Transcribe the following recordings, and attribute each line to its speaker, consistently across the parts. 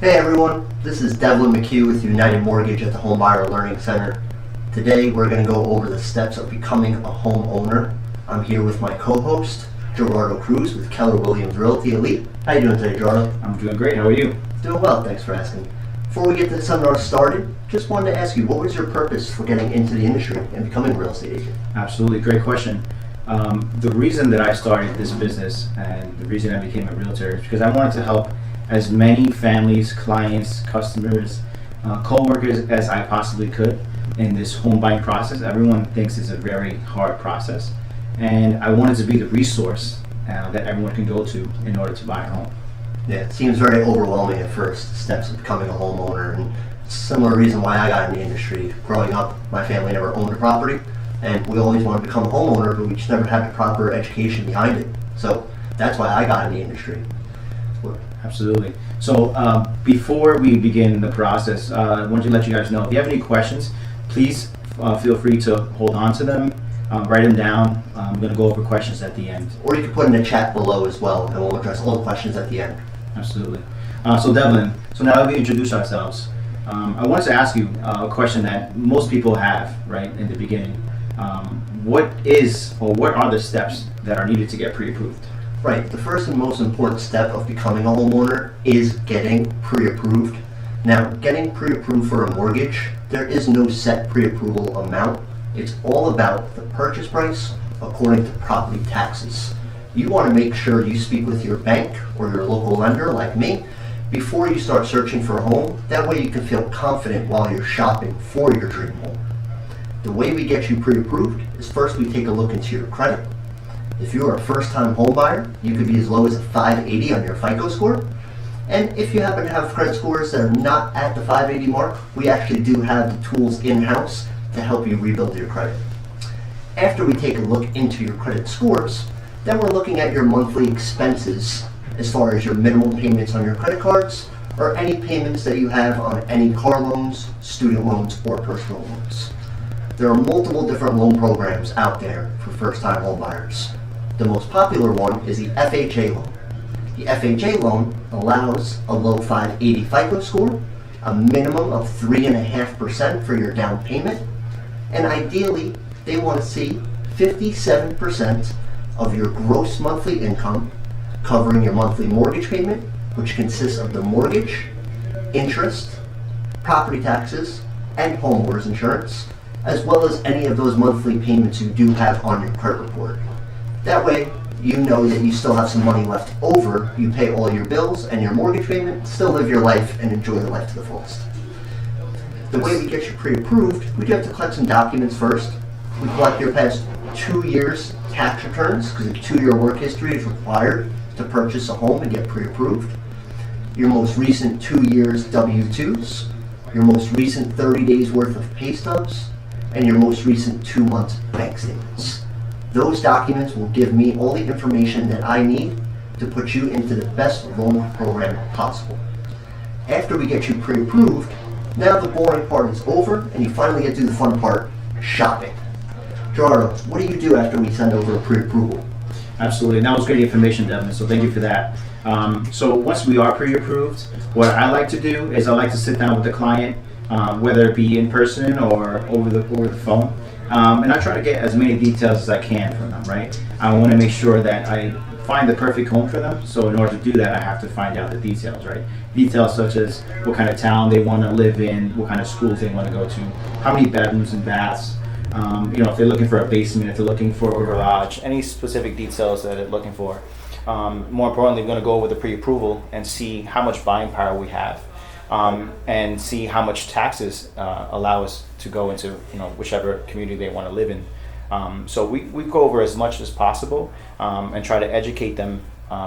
Speaker 1: Hey everyone, this is Devlin McHugh with United Mortgage at the Homebuyer Learning Center. Today we're going to go over the steps of becoming a homeowner. I'm here with my co-host, Gerardo Cruz with Keller Realty Elite. How you doing today, Gerardo?
Speaker 2: I'm doing great. How are you?
Speaker 1: Doing well, thanks for asking. Before we get the seminar started, just wanted to ask you, what was your purpose for getting into the industry and becoming a real estate agent?
Speaker 2: Absolutely, great question. The reason that I started this business and the reason I became a realtor is because I wanted to help as many families, clients, customers, co-workers as I possibly could in this home buying process. Everyone thinks it's a very hard process, and I wanted to be the resource that everyone can go to in order to buy a home.
Speaker 1: Yeah, it seems very overwhelming at first, the steps of becoming a homeowner, and similar reason why I got in the industry. Growing up, my family never owned a property, and we always wanted to become a homeowner, but we just never had the proper education behind it. So that's why I got in the industry.
Speaker 2: Absolutely. So before we begin the process, I want to let you guys know, if you have any questions, please feel free to hold on to them, write them down. I'm going to go over questions at the end.
Speaker 1: Or you can put in the chat below as well, and we'll address all the questions at the end.
Speaker 2: Absolutely. So Devlin, so now that we introduce ourselves, I wanted to ask you a question that most people have, right, in the beginning. What are the steps that are needed to get pre-approved?
Speaker 1: Right, the first and most important step of becoming a homeowner is getting pre-approved. Now, getting pre-approved for a mortgage, there is no set pre-approval amount. It's all about the purchase price according to property taxes. You want to make sure you speak with your bank or your local lender like me before you start searching for a home. That way you can feel confident while you're shopping for your dream home. The way we get you pre-approved is first we take a look into your credit. If you're a first-time home buyer, you could be as low as a 580 on your FICO score. And if you happen to have credit scores that are not at the 580 mark, we actually do have the tools in-house to help you rebuild your credit. After we take a look into your credit scores, then we're looking at your monthly expenses as far as your minimum payments on your credit cards or any payments that you have on any car loans, student loans, or personal loans. There are multiple different loan programs out there for first-time home buyers. The most popular one is the FHA loan. The FHA loan allows a low 580 FICO score, a minimum of 3.5% for your down payment, and ideally, they want to see 57% of your gross monthly income covering your monthly mortgage payment, which consists of the mortgage, interest, property taxes, and homeowners insurance, as well as any of those monthly payments you do have on your credit report. That way, you know that you still have some money left over. You pay all your bills and your mortgage payment, still live your life and enjoy the life to the fullest. The way we get you pre-approved, we do have to collect some documents first. We collect your past 2 years tax returns, because a 2-year work history is required to purchase a home and get pre-approved. Your most recent 2 years W-2s, your most recent 30 days worth of pay stubs, and your most recent 2 months bank statements. Those documents will give me all the information that I need to put you into the best loan program possible. After we get you pre-approved, now the boring part is over and you finally get to do the fun part, shopping. Gerardo, what do you do after we send over a pre-approval?
Speaker 2: Absolutely, and that was great information, Devlin, so thank you for that. So once we are pre-approved, what I like to do is I like to sit down with the client, whether it be in person or over the phone. And I try to get as many details as I can from them, right? I want to make sure that I find the perfect home for them. So in order to do that, I have to find out the details, right? Details such as what kind of town they want to live in, what kind of schools they want to go to, how many bedrooms and baths, if they're looking for a basement, if they're looking for a garage, any specific details that they're looking for. More importantly, we're going to go over the pre-approval and see how much buying power we have. And see how much taxes allow us to go into whichever community they want to live in. So we go over as much as possible and try to educate them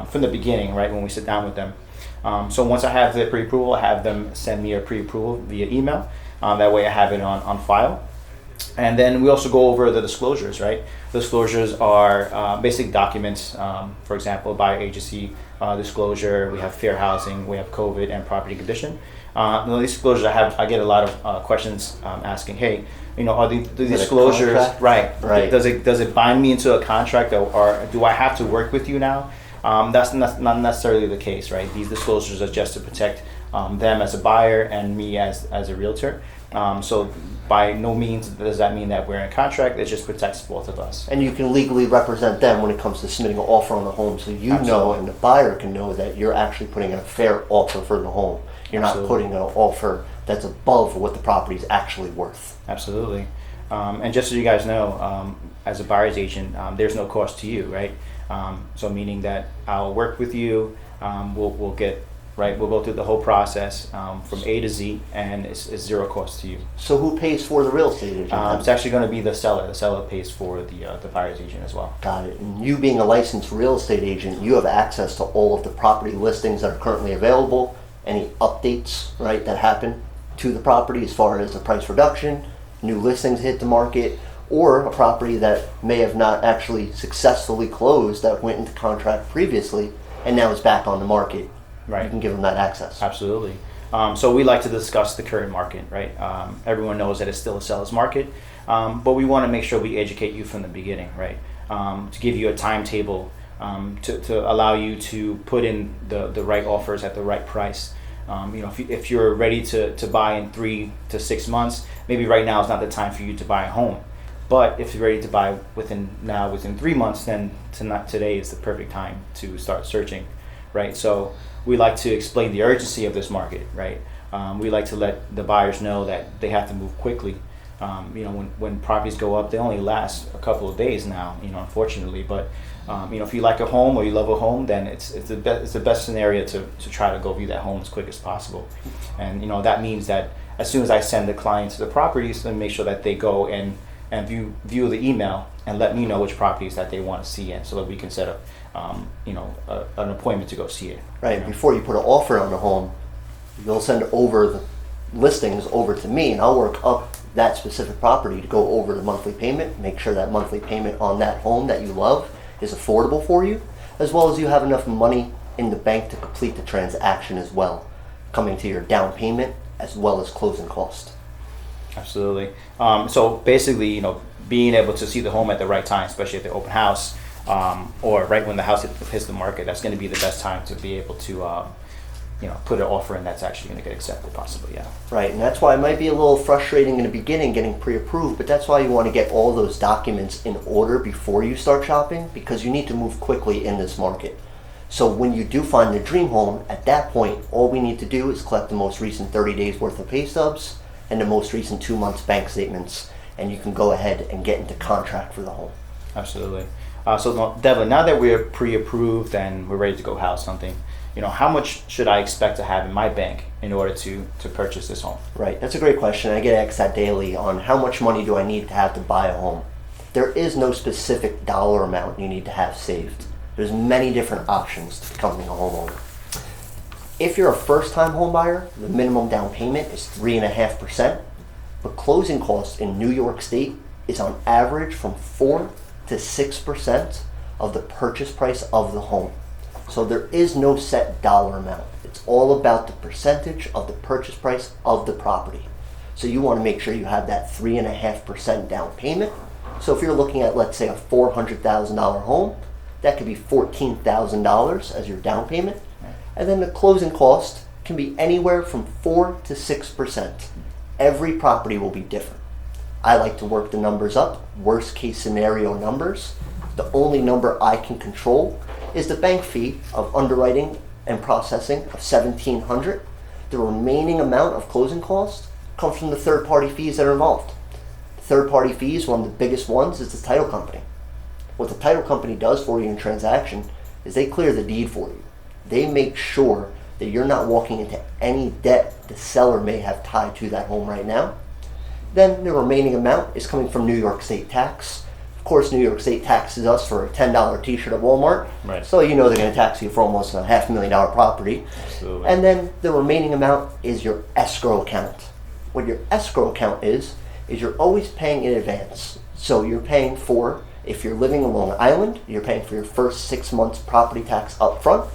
Speaker 2: from the beginning, right, when we sit down with them. So once I have the pre-approval, I have them send me a pre-approval via email. That way I have it on file. And then we also go over the disclosures, right? Disclosures are basic documents, for example, buyer agency disclosure, we have fair housing, we have COVID and property condition. The disclosures I get a lot of questions asking, hey, are the disclosures right? Does it bind me into a contract, or do I have to work with you now? That's not necessarily the case, right? These disclosures are just to protect them as a buyer and me as a realtor. So by no means does that mean that we're in a contract. It just protects both of us.
Speaker 1: And you can legally represent them when it comes to submitting an offer on the home, so you know
Speaker 2: Absolutely.
Speaker 1: and the buyer can know that you're actually putting in a fair offer for the home. You're not
Speaker 2: Absolutely.
Speaker 1: putting an offer that's above what the property is actually worth.
Speaker 2: Absolutely. And just so you guys know, as a buyer's agent, there's no cost to you, right? So meaning that I'll work with you. We'll get right. We'll go through the whole process from A to Z, and it's zero cost to you.
Speaker 1: So who pays for the real estate agent? then?
Speaker 2: It's actually going to be the seller. The seller pays for the buyer's agent as well.
Speaker 1: Got it. And you being a licensed real estate agent, you have access to all of the property listings that are currently available, any updates, right, that happen to the property as far as a price reduction, new listings hit the market, or a property that may have not actually successfully closed that went into contract previously and now is back on the market.
Speaker 2: Right.
Speaker 1: You can give them that access.
Speaker 2: Absolutely. So we like to discuss the current market, right? Everyone knows that it's still a seller's market, but we want to make sure we educate you from the beginning, right? To give you a timetable to allow you to put in the right offers at the right price. If you're ready to buy in 3 to 6 months, maybe right now is not the time for you to buy a home. But if you're ready to buy within 3 months, then today is the perfect time to start searching, right? So we like to explain the urgency of this market, right? We like to let the buyers know that they have to move quickly. When properties go up, they only last a couple of days now, unfortunately. But if you like a home or you love a home, then it's the best scenario to try to go view that home as quick as possible. And that means that as soon as I send the client to the properties, then make sure that they go and view the email and let me know which properties that they want to see in, so that we can set up an appointment to go see it.
Speaker 1: Right. Before you put an offer on the home, you'll send over the listings over to me, and I'll work up that specific property to go over the monthly payment, make sure that monthly payment on that home that you love is affordable for you, as well as you have enough money in the bank to complete the transaction as well, coming to your down payment as well as closing cost.
Speaker 2: Absolutely. So basically, being able to see the home at the right time, especially at the open house, or right when the house hits the market, that's going to be the best time to be able to, put an offer in that's actually going to get accepted, possibly. Yeah.
Speaker 1: Right, and that's why it might be a little frustrating in the beginning getting pre-approved, but that's why you want to get all those documents in order before you start shopping, because you need to move quickly in this market. So when you do find the dream home, at that point, all we need to do is collect the most recent 30 days worth of pay stubs and the most recent 2 months bank statements, and you can go ahead and get into contract for the home.
Speaker 2: Absolutely. So Devlin, now that we're pre-approved and we're ready to go house hunting, how much should I expect to have in my bank in order to purchase this home?
Speaker 1: Right, that's a great question. I get asked that daily on how much money do I need to have to buy a home. There is no specific dollar amount you need to have saved. There's many different options to becoming a homeowner. If you're a first-time home buyer, the minimum down payment is 3.5%, but closing costs in New York State is on average from 4 to 6% of the purchase price of the home. So there is no set dollar amount. It's all about the percentage of the purchase price of the property. So you want to make sure you have that 3.5% down payment. So if you're looking at, let's say, a $400,000 home, that could be $14,000 as your down payment. And then the closing cost can be anywhere from 4 to 6%. Every property will be different. I like to work the numbers up, worst case scenario numbers. The only number I can control is the bank fee of underwriting and processing of $1,700. The remaining amount of closing costs comes from the third-party fees that are involved. Third-party fees, one of the biggest ones, is the title company. What the title company does for you in a transaction is they clear the deed for you. They make sure that you're not walking into any debt the seller may have tied to that home right now. Then the remaining amount is coming from New York State tax. Of course, New York State taxes us for a $10 t-shirt at Walmart.
Speaker 2: Right.
Speaker 1: So they're going to tax you for almost a $500,000 property.
Speaker 2: Absolutely.
Speaker 1: And then the remaining amount is your escrow account. What your escrow account is you're always paying in advance. So you're paying for, if you're living in Long Island, you're paying for your first 6 months property tax up front,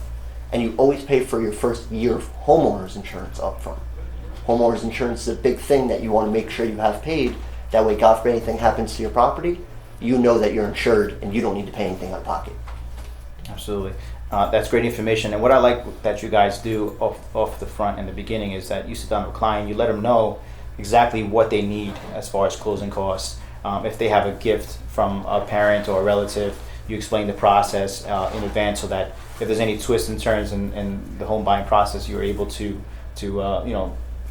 Speaker 1: and you always pay for your first year of homeowner's insurance up front. Homeowner's insurance is a big thing that you want to make sure you have paid. That way, God forbid anything happens to your property, you know that you're insured and you don't need to pay anything out of pocket.
Speaker 2: Absolutely. That's great information. And what I like that you guys do off the front in the beginning is that you sit down with a client, you let them know exactly what they need as far as closing costs. If they have a gift from a parent or a relative, you explain the process in advance so that if there's any twists and turns in the home buying process, you're able to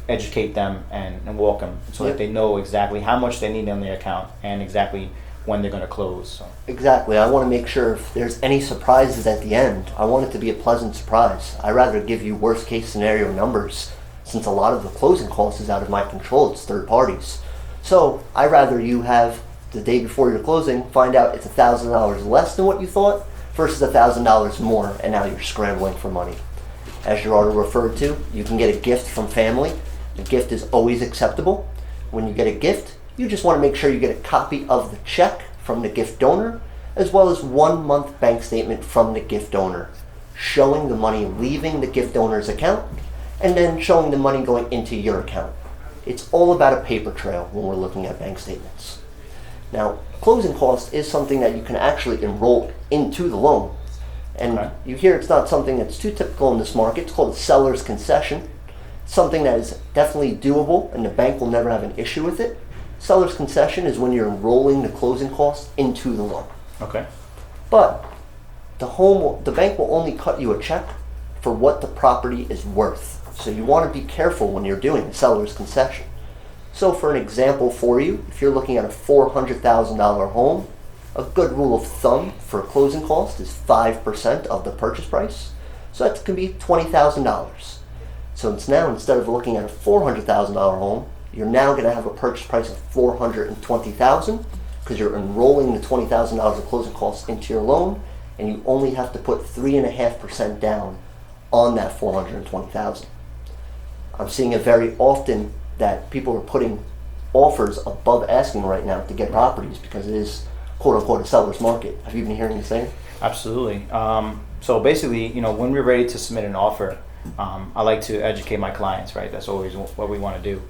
Speaker 2: educate them and walk them so that they know exactly how much they need on their account and exactly when they're going to close. So.
Speaker 1: Exactly. I want to make sure if there's any surprises at the end, I want it to be a pleasant surprise. I'd rather give you worst case scenario numbers since a lot of the closing costs is out of my control. It's third parties. So I'd rather you have the day before your closing find out it's $1,000 less than what you thought versus $1,000 more, and now you're scrambling for money. As Gerardo referred to, you can get a gift from family. The gift is always acceptable. When you get a gift, you just want to make sure you get a copy of the check from the gift donor, as well as 1 month bank statement from the gift donor, showing the money leaving the gift donor's account, and then showing the money going into your account. It's all about a paper trail when we're looking at bank statements. Now, closing cost is something that you can actually enroll into the loan. And you hear it's not something that's too typical in this market. It's called a seller's concession. Something that is definitely doable, and the bank will never have an issue with it. Seller's concession is when you're enrolling the closing costs into the loan.
Speaker 2: Okay.
Speaker 1: But the bank will only cut you a check for what the property is worth. So you want to be careful when you're doing a seller's concession. So for an example for you, if you're looking at a $400,000 home, a good rule of thumb for a closing cost is 5% of the purchase price. So that can be $20,000. So it's now, instead of looking at a $400,000 home, you're now going to have a purchase price of $420,000 because you're enrolling the $20,000 of closing costs into your loan, and you only have to put 3.5% down on that $420,000. I'm seeing it very often that people are putting offers above asking right now to get properties because it is quote unquote a seller's market. Have you been hearing the same?
Speaker 2: Absolutely. So basically, when we're ready to submit an offer, I like to educate my clients, right? That's always what we want to do.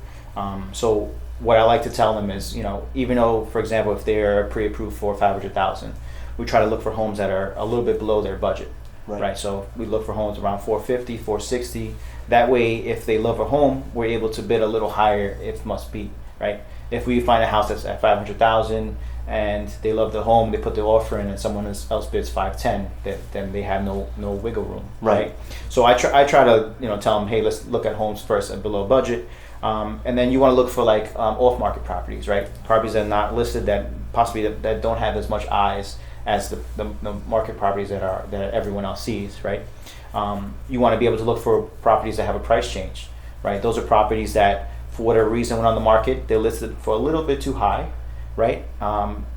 Speaker 2: So what I like to tell them is, even though, for example, if they're pre-approved for $500,000, we try to look for homes that are a little bit below their budget, right? So we look for homes around $450,000, $460,000. That way, if they love a home, we're able to bid a little higher if must be, right? If we find a house that's at $500,000 and they love the home, they put the offer in, and someone else bids $510,000, then they have no wiggle room, right? So I try to tell them, hey, let's look at homes first at below budget, and then you want to look for like off-market properties, right? Properties that are not listed, that possibly that don't have as much eyes as the market properties that everyone else sees, right? You want to be able to look for properties that have a price change, right? Those are properties that, for whatever reason, went on the market, they're listed for a little bit too high, right?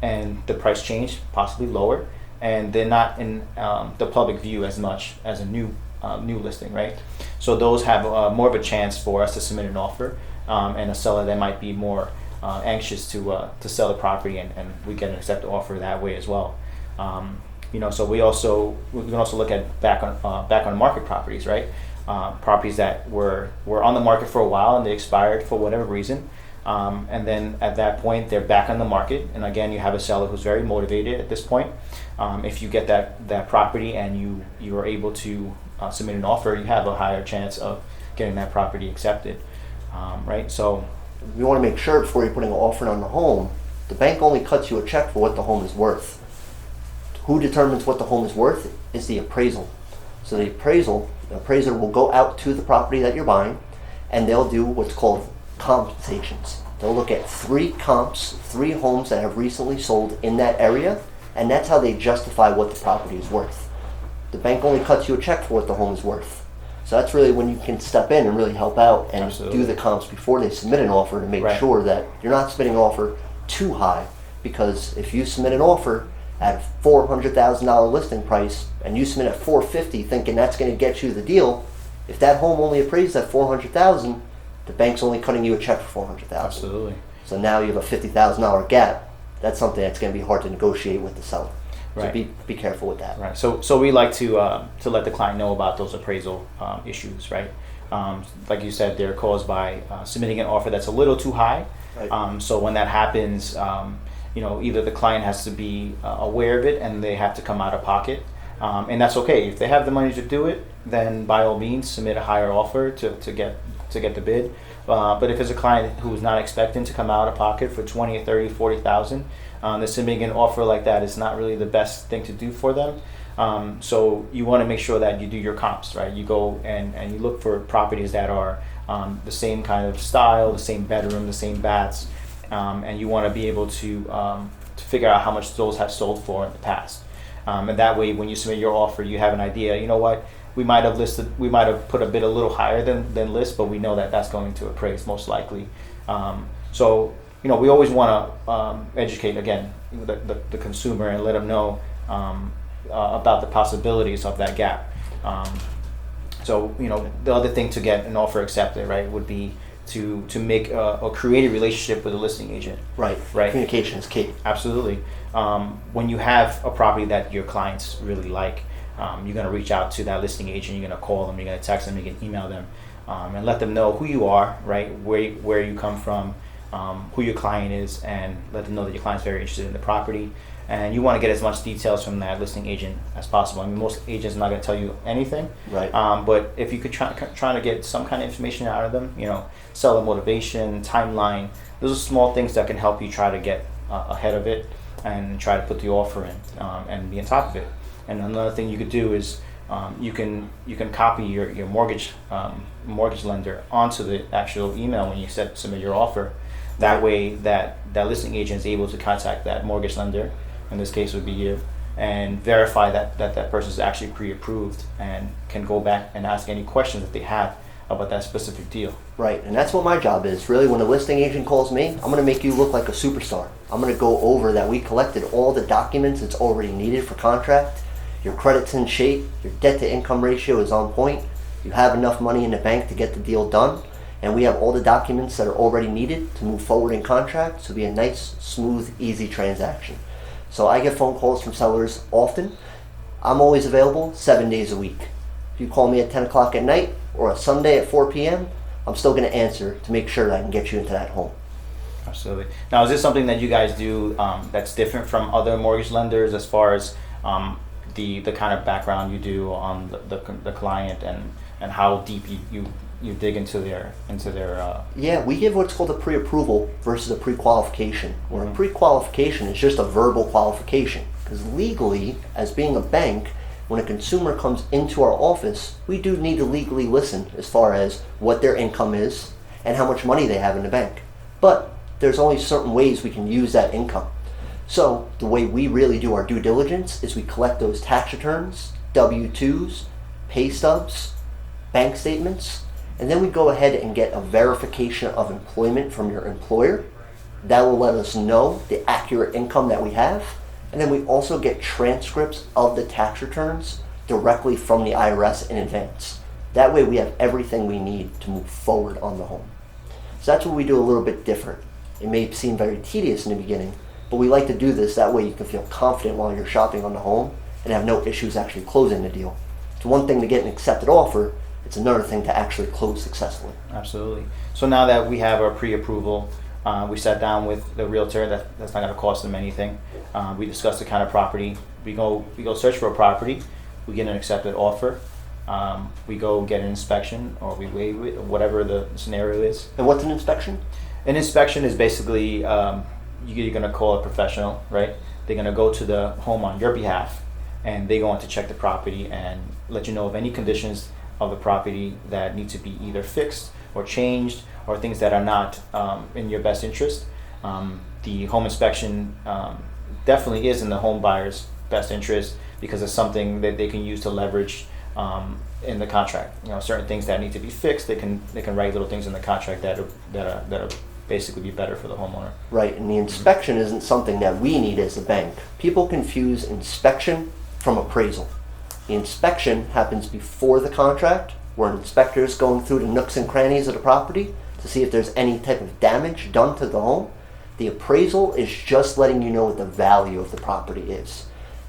Speaker 2: And the price change possibly lower, and they're not in the public view as much as a new listing, right? So those have more of a chance for us to submit an offer, and a seller that might be more anxious to sell the property, and we can accept the offer that way as well. So we can also look at back on market properties, right? Properties that were on the market for a while and they expired for whatever reason, and then at that point they're back on the market, and again you have a seller who's very motivated at this point. If you get that property and you are able to submit an offer, you have a higher chance of getting that property accepted, right? So
Speaker 1: you want to make sure before you're putting an offer on the home, the bank only cuts you a check for what the home is worth. Who determines what the home is worth is the appraisal. So the appraiser will go out to the property that you're buying, and they'll do what's called compensations. They'll look at 3 comps, 3 homes that have recently sold in that area, and that's how they justify what the property is worth. The bank only cuts you a check for what the home is worth. So that's really when you can step in and really help out and do the comps before they submit an offer to make sure that you're not submitting an offer too high, because if you submit an offer at a $400,000 listing price and you submit at $450,000 thinking that's going to get you the deal, if that home only appraised at $400,000, the bank's only cutting you a check for $400,000.
Speaker 2: Absolutely.
Speaker 1: So now you have a $50,000 gap. That's something that's going to be hard to negotiate with the seller.
Speaker 2: Right.
Speaker 1: So be careful with that.
Speaker 2: Right. So we like to let the client know about those appraisal issues, right? Like you said, they're caused by submitting an offer that's a little too high. Right. So when that happens, either the client has to be aware of it and they have to come out of pocket, And that's okay. If they have the money to do it, then by all means submit a higher offer to get the bid. But if it's a client who is not expecting to come out of pocket for 20 or 30, 40,000, then submitting an offer like that is not really the best thing to do for them. So you want to make sure that you do your comps, right? You go and you look for properties that are the same kind of style, the same bedroom, the same baths, and you want to be able to figure out how much those have sold for in the past. And that way, when you submit your offer, you have an idea. You know what? We might have put a bid a little higher than list, but we know that that's going to appraise most likely. So we always want to educate again the consumer and let them know about the possibilities of that gap. So the other thing to get an offer accepted, right, would be to make or create a relationship with a listing agent.
Speaker 1: Right. Communication is key.
Speaker 2: Absolutely. When you have a property that your clients really like, you're going to reach out to that listing agent. You're going to call them. You're going to text them. You're going to email them, and let them know who you are, right, where you come from, who your client is, and let them know that your client's very interested in the property. And you want to get as much details from that listing agent as possible. I mean, most agents are not going to tell you anything.
Speaker 1: Right.
Speaker 2: But if you could try to get some kind of information out of them, seller motivation, timeline, those are small things that can help you try to get ahead of it and try to put the offer in and be on top of it. And another thing you could do is you can copy your mortgage lender onto the actual email when you submit your offer. That way that listing agent is able to contact that mortgage lender, in this case would be you, and verify that person is actually pre-approved and can go back and ask any questions that they have about that specific deal.
Speaker 1: Right, and that's what my job is. Really, when a listing agent calls me, I'm going to make you look like a superstar. I'm going to go over that we collected all the documents that's already needed for contract. Your credit's in shape, your debt to income ratio is on point, you have enough money in the bank to get the deal done, and we have all the documents that are already needed to move forward in contract, so it'll be a nice, smooth, easy transaction. So I get phone calls from sellers often. I'm always available 7 days a week. If you call me at 10 o'clock at night or a Sunday at 4 p.m., I'm still going to answer to make sure that I can get you into that home.
Speaker 2: Absolutely. Now, is this something that you guys do that's different from other mortgage lenders as far as the kind of background you do on the client and how deep you dig into their
Speaker 1: Yeah, we give what's called a pre-approval versus a pre-qualification. Where a pre-qualification is just a verbal qualification, because legally, as being a bank, when a consumer comes into our office, we do need to legally listen as far as what their income is and how much money they have in the bank. But there's only certain ways we can use that income. So the way we really do our due diligence is we collect those tax returns, W-2s, pay stubs, bank statements, and then we go ahead and get a verification of employment from your employer. That will let us know the accurate income that we have. And then we also get transcripts of the tax returns directly from the IRS in advance. That way we have everything we need to move forward on the home. So that's what we do a little bit different. It may seem very tedious in the beginning, but we like to do this that way you can feel confident while you're shopping on the home and have no issues actually closing the deal. It's one thing to get an accepted offer, it's another thing to actually close successfully.
Speaker 2: Absolutely. So now that we have our pre-approval, we sat down with the realtor. That's not going to cost them anything. We discussed the kind of property. We go search for a property. We get an accepted offer. We go get an inspection, or we waive it, or whatever the scenario is.
Speaker 1: And what's an inspection?
Speaker 2: An inspection is basically you're going to call a professional, right? They're going to go to the home on your behalf, and they're going to check the property and let you know of any conditions of the property that need to be either fixed or changed, or things that are not in your best interest. The home inspection definitely is in the home buyer's best interest, because it's something that they can use to leverage in the contract. Certain things that need to be fixed, they can write little things in the contract that'll basically be better for the homeowner.
Speaker 1: Right, and the inspection isn't something that we need as a bank. People confuse inspection from appraisal. The inspection happens before the contract, where an inspector is going through the nooks and crannies of the property to see if there's any type of damage done to the home. The appraisal is just letting you know what the value of the property is.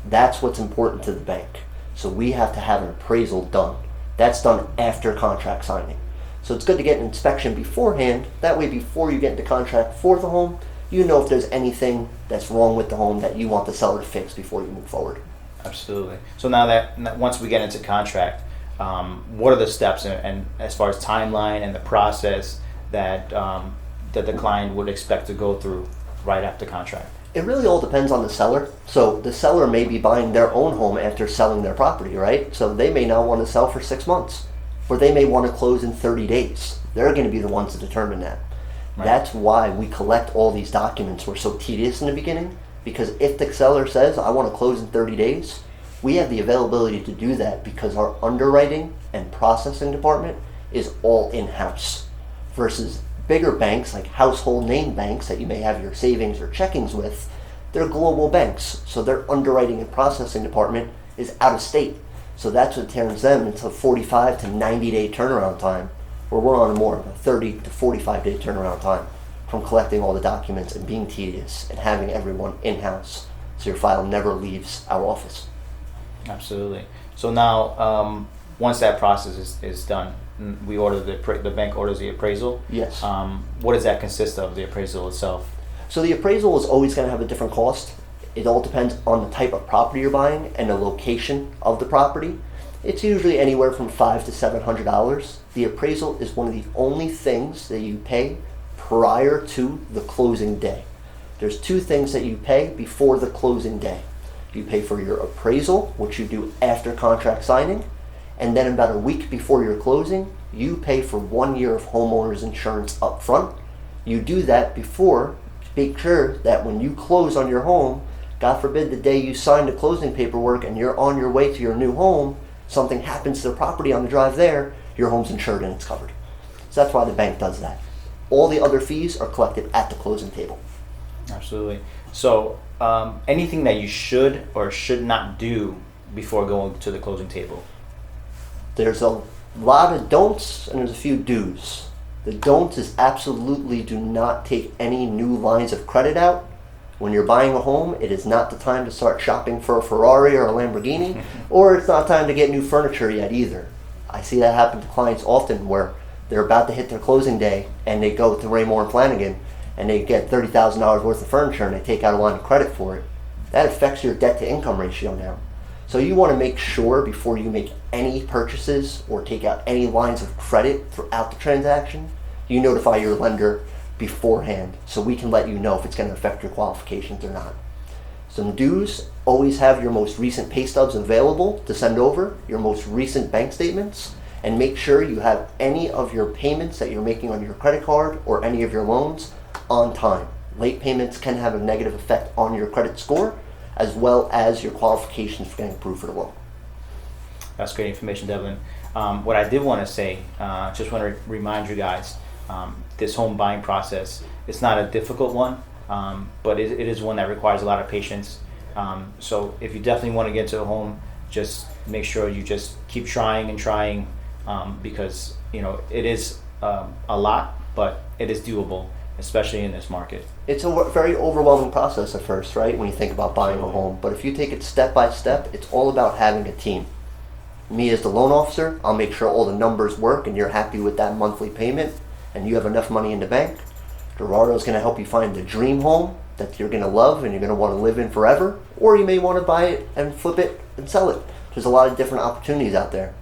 Speaker 1: That's what's important to the bank. So we have to have an appraisal done. That's done after contract signing. So it's good to get an inspection beforehand. That way, before you get into contract for the home, you know if there's anything that's wrong with the home that you want the seller to fix before you move forward.
Speaker 2: Absolutely. So now that once we get into contract, what are the steps and as far as timeline and the process that that the client would expect to go through right after contract?
Speaker 1: It really all depends on the seller. So the seller may be buying their own home after selling their property, right? So they may not want to sell for 6 months, or they may want to close in 30 days. They're going to be the ones to determine that.
Speaker 2: Right.
Speaker 1: That's why we collect all these documents. We're so tedious in the beginning, because if the seller says, I want to close in 30 days, we have the availability to do that because our underwriting and processing department is all in-house. Versus bigger banks like household name banks that you may have your savings or checkings with, they're global banks. So their underwriting and processing department is out of state. So that's what turns them into a 45 to 90 day turnaround time, where we're on more of a 30 to 45 day turnaround time from collecting all the documents and being tedious and having everyone in-house. So your file never leaves our office.
Speaker 2: Absolutely. So now, once that process is done, we order the bank orders the appraisal.
Speaker 1: Yes.
Speaker 2: What does that consist of, the appraisal itself?
Speaker 1: So the appraisal is always going to have a different cost. It all depends on the type of property you're buying and the location of the property. It's usually anywhere from $500 to $700. The appraisal is one of the only things that you pay prior to the closing day. There's two things that you pay before the closing day. You pay for your appraisal, which you do after contract signing, and then about a week before your closing, you pay for 1 year of homeowner's insurance up front. You do that before to make sure that when you close on your home, God forbid the day you sign the closing paperwork and you're on your way to your new home, something happens to the property on the drive there, your home's insured and it's covered. So that's why the bank does that. All the other fees are collected at the closing table.
Speaker 2: Absolutely. So anything that you should or should not do before going to the closing table?
Speaker 1: There's a lot of don'ts and there's a few do's. The don'ts is absolutely do not take any new lines of credit out. When you're buying a home, it is not the time to start shopping for a Ferrari or a Lamborghini, or it's not time to get new furniture yet either. I see that happen to clients often where they're about to hit their closing day and they go to Raymore and Flanagan and they get $30,000 worth of furniture and they take out a line of credit for it. That affects your debt to income ratio now. So you want to make sure before you make any purchases or take out any lines of credit throughout the transaction, you notify your lender beforehand so we can let you know if it's going to affect your qualifications or not. Some do's: always have your most recent pay stubs available to send over, your most recent bank statements, and make sure you have any of your payments that you're making on your credit card or any of your loans on time. Late payments can have a negative effect on your credit score as well as your qualifications for getting approved for the loan.
Speaker 2: That's great information, Devlin. What I did want to say, just want to remind you guys, this home buying process, it's not a difficult one, but it is one that requires a lot of patience. So if you definitely want to get into a home, just make sure you just keep trying and trying, because it is a lot, but it is doable, especially in this market.
Speaker 1: It's a very overwhelming process at first, right, when you think about buying a home. But if you take it step by step, it's all about having a team. Me as the loan officer, I'll make sure all the numbers work and you're happy with that monthly payment and you have enough money in the bank. Gerardo's going to help you find the dream home that you're going to love and you're going to want to live in forever. Or you may want to buy it and flip it and sell it. There's a lot of different opportunities out there.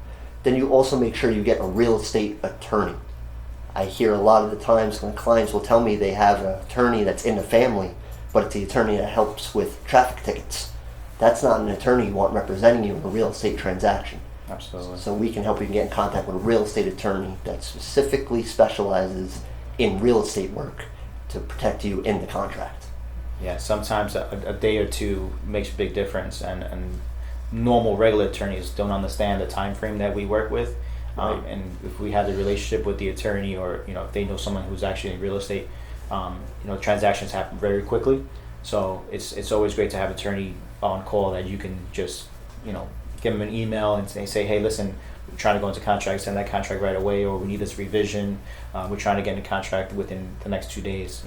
Speaker 1: Then you also make sure you get a real estate attorney. I hear a lot of the times when clients will tell me they have an attorney that's in the family, but it's the attorney that helps with traffic tickets. That's not an attorney you want representing you in a real estate transaction.
Speaker 2: Absolutely.
Speaker 1: So we can help you get in contact with a real estate attorney that specifically specializes in real estate work to protect you in the contract.
Speaker 2: Yeah, sometimes a day or two makes a big difference, and normal regular attorneys don't understand the time frame that we work with.
Speaker 1: Right.
Speaker 2: And if we have the relationship with the attorney, or if they know someone who's actually in real estate, transactions happen very quickly. So it's always great to have an attorney on call that you can just give them an email and say, hey, listen, we're trying to go into contract, send that contract right away, or we need this revision. We're trying to get into contract within the next 2 days.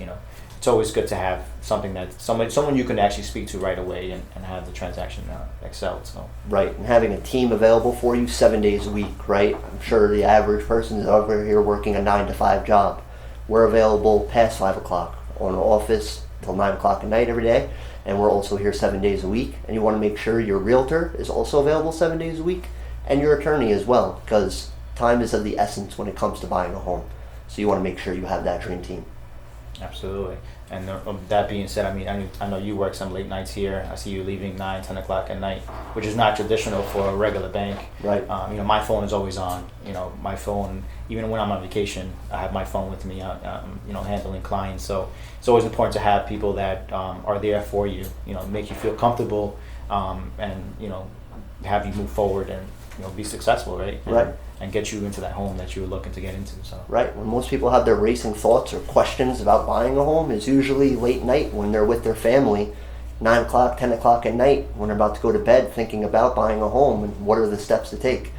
Speaker 2: It's always good to have something that someone you can actually speak to right away and have the transaction excelled. So
Speaker 1: right, and having a team available for you 7 days a week, right? I'm sure the average person is over here working a 9 to 5 job. We're available past 5 o'clock on office till 9 o'clock at night every day, and we're also here 7 days a week. And you want to make sure your realtor is also available 7 days a week, and your attorney as well, because time is of the essence when it comes to buying a home. So you want to make sure you have that dream team.
Speaker 2: Absolutely. And that being said, I mean, I know you work some late nights here. I see you leaving 9, 10 o'clock at night, which is not traditional for a regular bank.
Speaker 1: Right.
Speaker 2: You know, my phone is always on. You know, my phone, even when I'm on vacation, I have my phone with me, you know, handling clients. So it's always important to have people that are there for you, you know, make you feel comfortable, and, you know, have you move forward and, you know, be successful, right?
Speaker 1: Right.
Speaker 2: And get you into that home that you were looking to get into. So.
Speaker 1: Right. When most people have their racing thoughts or questions about buying a home is usually late night when they're with their family, 9 o'clock, 10 o'clock at night, when they're about to go to bed thinking about buying a home and what are the steps to take.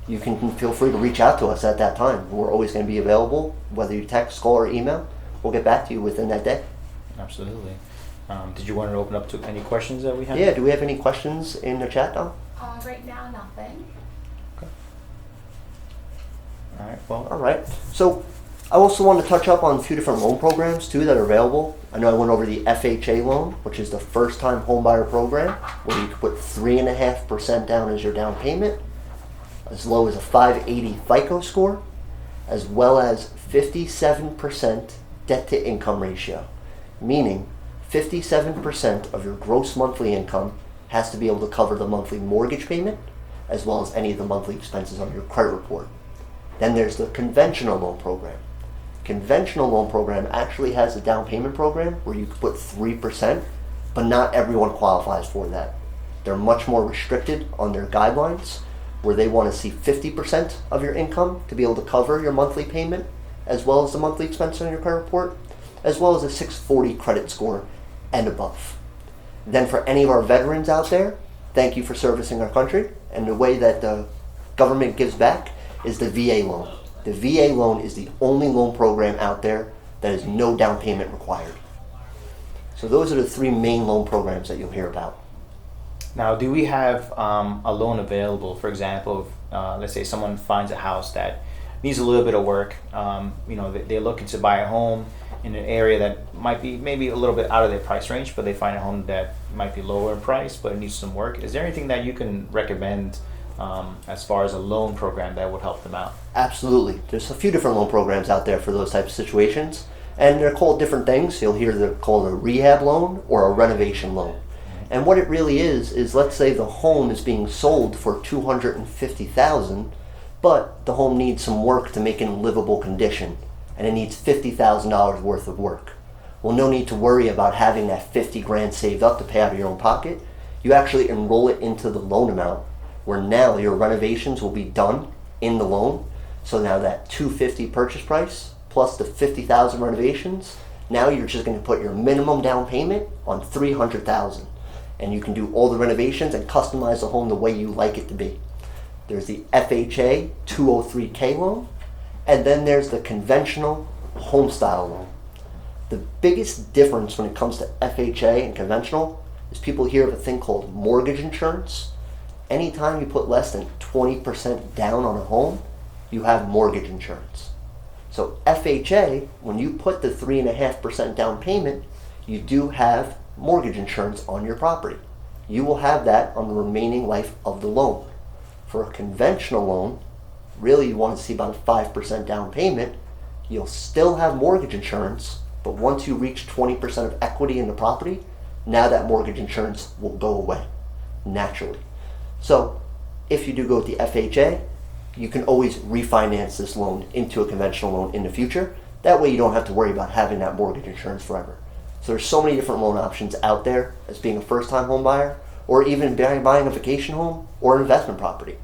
Speaker 1: You can feel free to reach out to us at that time. We're always going to be available, whether you text, call, or email. We'll get back to you within that day.
Speaker 2: Absolutely. Did you want to open up to any questions that we have?
Speaker 1: Yeah, do we have any questions in the chat, Dom?
Speaker 3: Right now, nothing.
Speaker 2: All right. Well.
Speaker 1: All right. So I also want to touch up on a few different loan programs too that are available. I know I went over the FHA loan, which is the first time homebuyer program, where you can put 3.5% down as your down payment, as low as a 580 FICO score, as well as 57% debt to income ratio, meaning 57% of your gross monthly income has to be able to cover the monthly mortgage payment, as well as any of the monthly expenses on your credit report. Then there's the conventional loan program. Conventional loan program actually has a down payment program where you can put 3%, but not everyone qualifies for that. They're much more restricted on their guidelines, where they want to see 50% of your income to be able to cover your monthly payment, as well as the monthly expense on your credit report, as well as a 640 credit score and above. Then for any of our veterans out there, thank you for servicing our country, and the way that the government gives back is the VA loan. The VA loan is the only loan program out there that is no down payment required. So those are the 3 main loan programs that you'll hear about.
Speaker 2: Now, do we have a loan available? For example, let's say someone finds a house that needs a little bit of work. You know, they're looking to buy a home in an area that might be maybe a little bit out of their price range, but they find a home that might be lower in price, but it needs some work. Is there anything that you can recommend as far as a loan program that would help them out?
Speaker 1: Absolutely. There's a few different loan programs out there for those types of situations, and they're called different things. You'll hear they're called a rehab loan or a renovation loan. And what it really is let's say the home is being sold for $250,000, but the home needs some work to make it in livable condition, and it needs $50,000 worth of work. Well, no need to worry about having that 50 grand saved up to pay out of your own pocket. You actually enroll it into the loan amount, where now your renovations will be done in the loan. So now that $250 purchase price plus the $50,000 renovations, now you're just going to put your minimum down payment on $300,000, and you can do all the renovations and customize the home the way you like it to be. There's the FHA 203K loan, and then there's the conventional home style loan. The biggest difference when it comes to FHA and conventional is people hear of a thing called mortgage insurance. Anytime you put less than 20% down on a home, you have mortgage insurance. So FHA, when you put the 3.5% down payment, you do have mortgage insurance on your property. You will have that on the remaining life of the loan. For a conventional loan, really you want to see about a 5% down payment. You'll still have mortgage insurance, but once you reach 20% of equity in the property, now that mortgage insurance will go away naturally. So if you do go with the FHA, you can always refinance this loan into a conventional loan in the future. That way you don't have to worry about having that mortgage insurance forever. So there's so many different loan options out there as being a first-time home buyer, or even buying a vacation home or an investment property.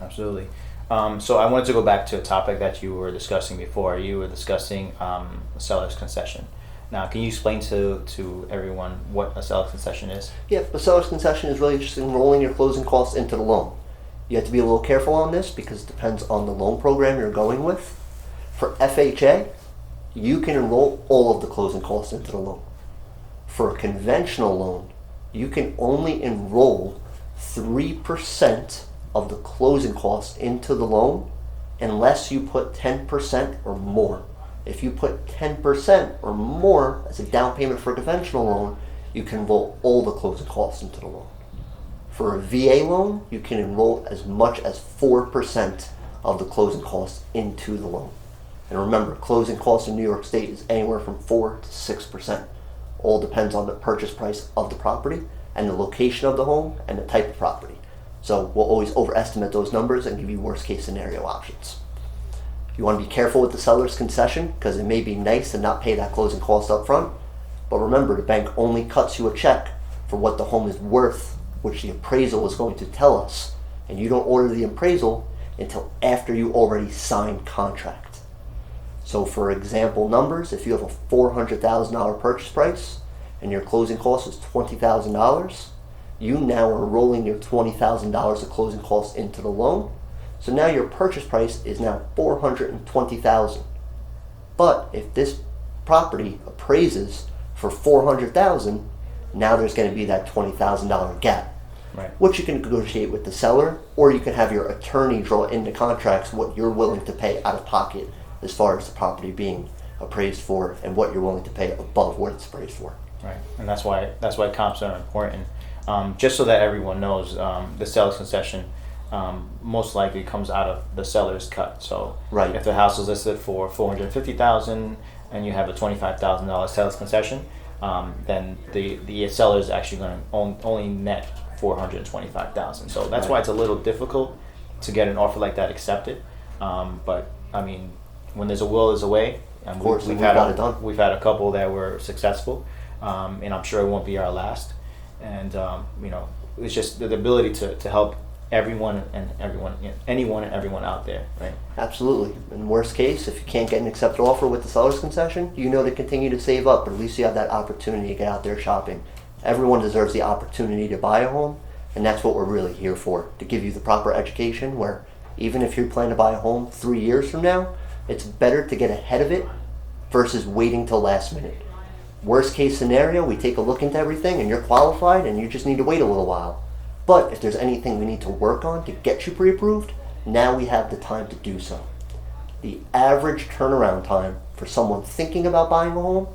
Speaker 2: Absolutely. So I wanted to go back to a topic that you were discussing before. You were discussing seller's concession. Now, can you explain to everyone what a seller's concession is?
Speaker 1: Yeah, the seller's concession is really just enrolling your closing costs into the loan. You have to be a little careful on this because it depends on the loan program you're going with. For FHA, you can enroll all of the closing costs into the loan. For a conventional loan, you can only enroll 3% of the closing costs into the loan unless you put 10% or more. If you put 10% or more as a down payment for a conventional loan, you can enroll all the closing costs into the loan. For a VA loan, you can enroll as much as 4% of the closing costs into the loan. And remember, closing costs in New York State is anywhere from 4 to 6%. All depends on the purchase price of the property and the location of the home and the type of property. So we'll always overestimate those numbers and give you worst case scenario options. You want to be careful with the seller's concession because it may be nice to not pay that closing cost up front. But remember, the bank only cuts you a check for what the home is worth, which the appraisal is going to tell us. And you don't order the appraisal until after you already signed contract. So for example numbers, if you have a $400,000 purchase price and your closing cost is $20,000, you now are rolling your $20,000 of closing costs into the loan. So now your purchase price is now $420,000. But if this property appraises for $400,000, now there's going to be that $20,000 gap.
Speaker 2: Right.
Speaker 1: Which you can negotiate with the seller, or you can have your attorney draw into contracts what you're willing to pay out of pocket as far as the property being appraised for and what you're willing to pay above what it's appraised for.
Speaker 3: Right, and that's why comps are important. Just so that everyone knows, the seller's concession most likely comes out of the seller's cut. So
Speaker 1: Right.
Speaker 3: if the house is listed for $450,000 and you have a $25,000 seller's concession, then the seller is actually going to only net $425,000. So that's
Speaker 1: Right.
Speaker 3: why it's a little difficult to get an offer like that accepted. But I mean, when there's a will, there's a way. And
Speaker 1: Of course, we've got it done.
Speaker 3: We've had a couple that were successful, and I'm sure it won't be our last. And it's just the ability to help anyone and everyone out there, right?
Speaker 1: Absolutely. In worst case, if you can't get an accepted offer with the seller's concession, you know to continue to save up, but at least you have that opportunity to get out there shopping. Everyone deserves the opportunity to buy a home, and that's what we're really here for, to give you the proper education where even if you plan to buy a home 3 years from now, it's better to get ahead of it versus waiting till last minute. Worst case scenario, we take a look into everything and you're qualified and you just need to wait a little while. But if there's anything we need to work on to get you pre-approved, now we have the time to do so. The average turnaround time for someone thinking about buying a home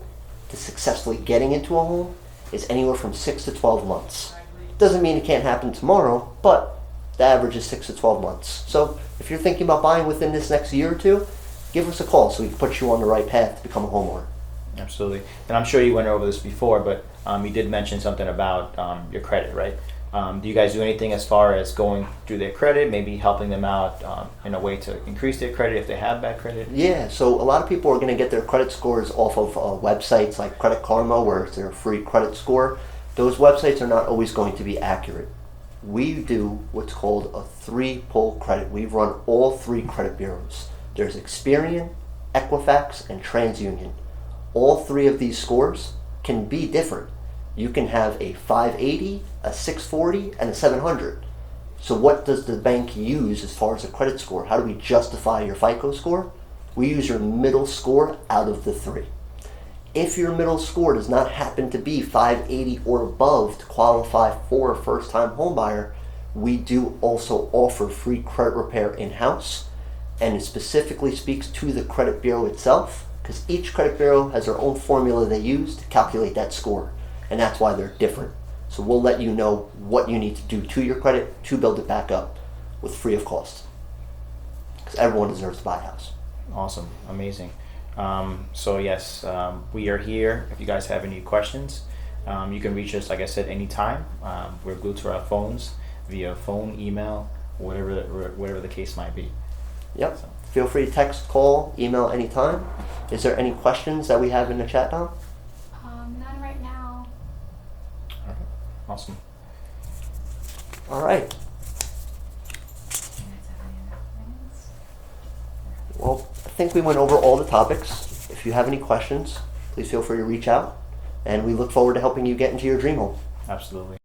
Speaker 1: to successfully getting into a home is anywhere from 6 to 12 months. Doesn't mean it can't happen tomorrow, but the average is 6 to 12 months. So if you're thinking about buying within this next year or two, give us a call so we can put you on the right path to become a homeowner.
Speaker 3: Absolutely. And I'm sure you went over this before, but you did mention something about your credit, right? Do you guys do anything as far as going through their credit, maybe helping them out in a way to increase their credit if they have bad credit?
Speaker 1: Yeah, so a lot of people are going to get their credit scores off of websites like Credit Karma, where it's their free credit score. Those websites are not always going to be accurate. We do what's called a 3-pull credit. We run all 3 credit bureaus. There's Experian, Equifax, and TransUnion. All 3 of these scores can be different. You can have a 580, a 640, and a 700. So what does the bank use as far as a credit score? How do we justify your FICO score? We use your middle score out of the 3. If your middle score does not happen to be 580 or above to qualify for a first-time homebuyer, we do also offer free credit repair in-house, and it specifically speaks to the credit bureau itself, because each credit bureau has their own formula they use to calculate that score, and that's why they're different. So we'll let you know what you need to do to your credit to build it back up with free of cost, because everyone deserves to buy a house.
Speaker 3: Awesome. Amazing. So yes, we are here. If you guys have any questions, you can reach us, like I said, anytime. We're glued to our phones via phone, email, whatever the case might be.
Speaker 1: Yep.
Speaker 3: So.
Speaker 1: Feel free to text, call, email anytime. Is there any questions that we have in the chat now?
Speaker 4: None right now.
Speaker 3: All right. Awesome.
Speaker 1: All right. Well, I think we went over all the topics. If you have any questions, please feel free to reach out, and we look forward to helping you get into your dream home.
Speaker 3: Absolutely.